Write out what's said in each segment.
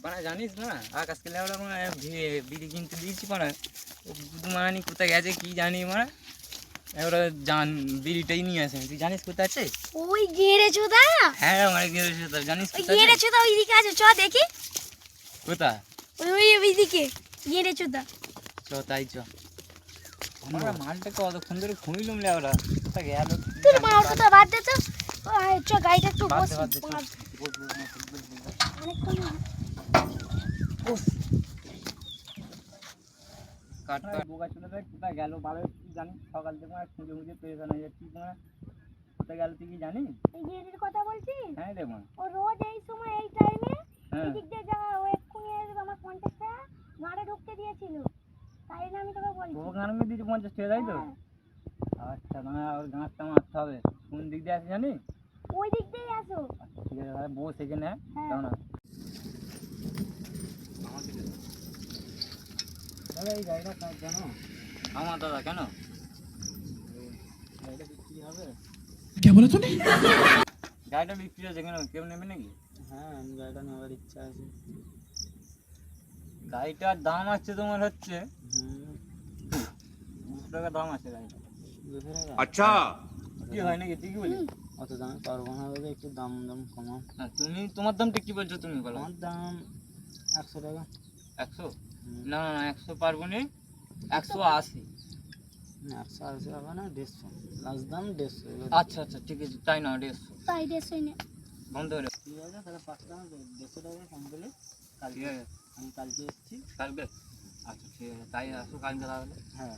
মানে জানিস না আকাশকে লেওড়া মানে বিড়ি কিনতে দিয়েছি মানে মানে কোথায় গেছে কি জানি মানে এবার জান বিড়িটাই নিয়ে আসে তুই জানিস কোথায় আছে ওই গেড়ে চোদা হ্যাঁ মানে গেড়ে চোদা জানিস ওই গেড়ে চোদা ওইদিকে আছে চ দেখি কোথায় ওইদিকে গেড়ে চোদা চ তাই চ আমরা মালটা কতক্ষণ ধরে খুঁজলাম লেওড়া কোথায় গেল তোর মা ওটা তো বাদ দে তো চ গাড়িটা একটু বস বোকা চলে যায় কোথায় গেল ভালো জানিস সকাল থেকে খুঁজে খুঁজে পেরেছান হয়ে যাচ্ছি কোথায় গেল তুই কি জানিস গিরির কথা বলছিস? হ্যাঁ রে মা ও রোজ এই সময় এই টাইমে এদিক দিয়ে যা ও এক্ষুনি আমার 50 টাকা গাড়ে ঢুকতে দিয়েছিল তাই না আমি তোকে বলছি ও গান মে দিয়েছে 50 টাকা তাই তো আচ্ছা মানে ওর গাঁটটা মারতে হবে কোন দিক দিয়ে আসে জানিস ওই দিক দিয়ে আসো ঠিক আছে ভাই বস এখানে দাও না দাদা এই গাড়িটা কাজ জানো আমার দাদা কেন গাড়িটা বিক্রি হবে क्या बोला तूने গাড়িটা বিক্রি হচ্ছে কেন কেউ নেবে নাকি হ্যাঁ আমি গাড়িটা নেওয়ার ইচ্ছা আছে গাড়িটার দাম আছে তোমার হচ্ছে 200 টাকা দাম আছে গাড়িটা अच्छा কি হয় নাকি তুই কি বলিস অত দামে পারবো না দাদা একটু দাম দাম কমাও তুমি তোমার দামটা কি বলছো তুমি বলো আমার দাম 100 টাকা 100 না না 100 পারবো না 180 না 180 হবে না 150 লাস্ট দাম 150 আচ্ছা আচ্ছা ঠিক আছে তাই না 150 তাই দেশই না বন্ধ করে ঠিক আছে তাহলে 5 টাকা 150 টাকা কম করলে কালকে আমি কালকে এসেছি কালকে আচ্ছা ঠিক আছে তাই আসো কালকে তাহলে হ্যাঁ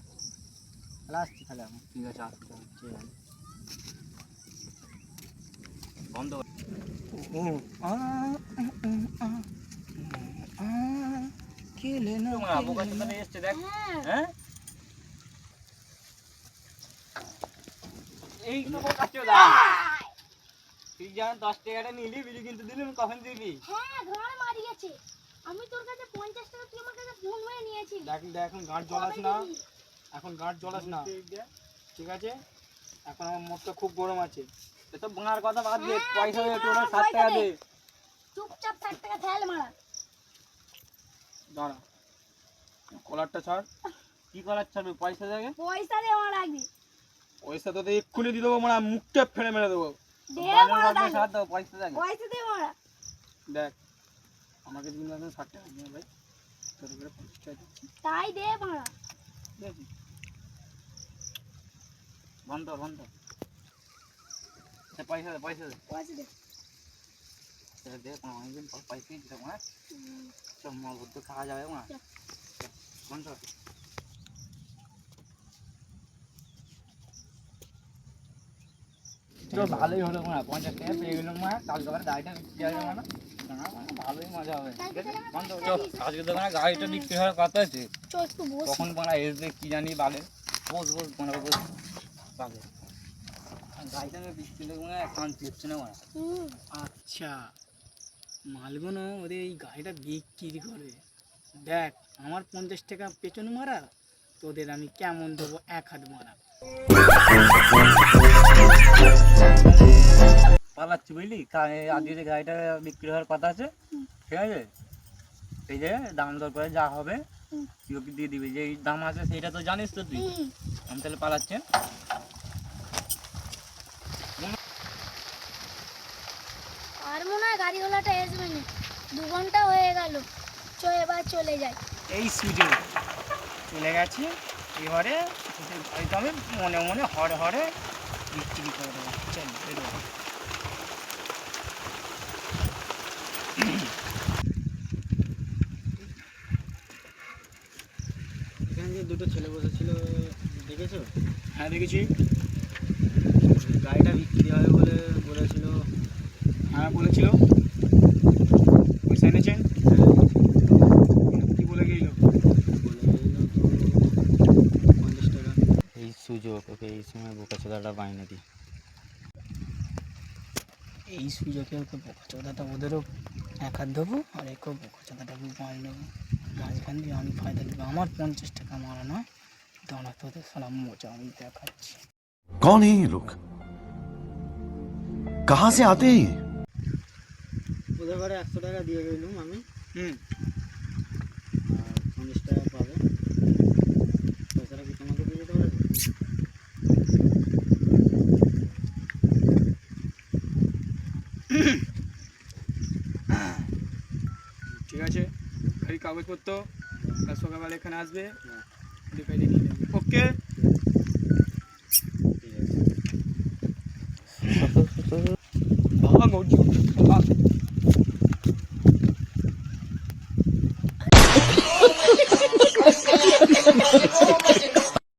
তাহলে আসছি তাহলে আমি ঠিক আছে আসো ঠিক আছে বন্ধ খেলে না আবু কাছে তাহলে এসছে দেখ হ্যাঁ এই তো কাছে দা তুই যা 10 টাকাটা নিলি বিলি কিনতে দিলি কখন দিবি হ্যাঁ ঘর মারিয়েছে আমি তোর কাছে 50 টাকা তুই আমার কাছে ফোন হয়ে নিয়েছিস দেখ এখন গাঁট জ্বলাস না এখন গাঁট জ্বলাস না ঠিক আছে এখন আমার মুখটা খুব গরম আছে এ তো বাঙার কথা বাদ দে পয়সা দে তোরা 7 টাকা দে চুপচাপ 60 টাকা ফেল মারা দাঁড়া কলারটা ছাড় কি করার ছাড়বে পয়সা দেবে পয়সা দে আমার আগে পয়সা তো এক্ষুনি দিয়ে দেবো মানে মুখটা ফেলে মেরে দেবো দে মারা সাথ দাও পয়সা দেবে পয়সা দে মারা দেখ আমাকে দিন 60 টাকা নিয়ে ভাই তোর উপরে 50 টাকা দিচ্ছি তাই দে মারা ঠিক আছে বন্ধ বন্ধ পয়সা দে পয়সা দে পয়সা দে সেটা দে কোনো অনেকদিন পর পয়সা দিতে হবে না সব মাল ভর্তি খাওয়া যাবে না বন্ধ তো ভালোই হলো না 50 টাকা পেয়ে গেলাম মা কালকে আবার গাড়িটা বিক্রি হবে না ভালোই মজা হবে বন্ধ আজকে তো মানে গাড়িটা বিক্রি হওয়ার কথা আছে চল একটু বস কখন মানে এসবে কি জানি বালে বস বস মানে বস বাগে গাড়িটা বিক্রি হলে মানে শান্তি হচ্ছে না মানে আচ্ছা মালগুলো ওদের এই গাড়িটা বিক্রি করে দেখ আমার 50 টাকা পেছনে মারা তোদের আমি কেমন দেবো 1 হাত মারা পালাচ্ছি বুঝলি আজকে যে গাড়িটা বিক্রি হওয়ার কথা আছে ঠিক আছে এই যে দাম দর করে যা হবে তুই ওকে দিয়ে দিবি যে দাম আছে সেটা তো জানিস তো তুই আমি তাহলে পালাচ্ছি আর মনে হয় গাড়িওয়ালাটা আসবে না 2 ঘন্টা হয়ে গেল এবার চলে যাই এই সুযোগ চলে গেছে এবারে গাড়িটা আমি মনে মনে হরে হরে বিক্রি করে দেবো চল বেরোবো এখানে যে দুটো ছেলে বসেছিল দেখেছো হ্যাঁ দেখেছি গাড়িটা বিক্রি হবে বলে বলেছিল হ্যাঁ বলেছিল পয়সা এনেছেন কি বলে গেল এই সুযোগ ওকে এই সময় বোকাচোদাটা বাইনা দিই এই সুযোগে ওকে বোকাচোদাটা ওদেরও 1 হাত দেবো আর একেও বোকাচোদাটাকে মারি নেবো মাঝখান দিয়ে আমি ফায়দা নেবো আমার 50 টাকা মারা নয় দাঁড়া তোদের সালাম মজা আমি দেখাচ্ছি कौन है ये लोग कहां से आते हैं ওদের ঘরে 100 টাকা দিয়ে গেলাম আমি, হুম আর 50 টাকা পাবে। পয়সাটা কি তোমাকে দিয়ে দিতে পারবে? ঠিক আছে, খালি কাগজপত্র কাল সকালবেলা এখানে আসবে, লিখে নিয়ে নেবে। ওকে, ঠিক আছে। ভাঙো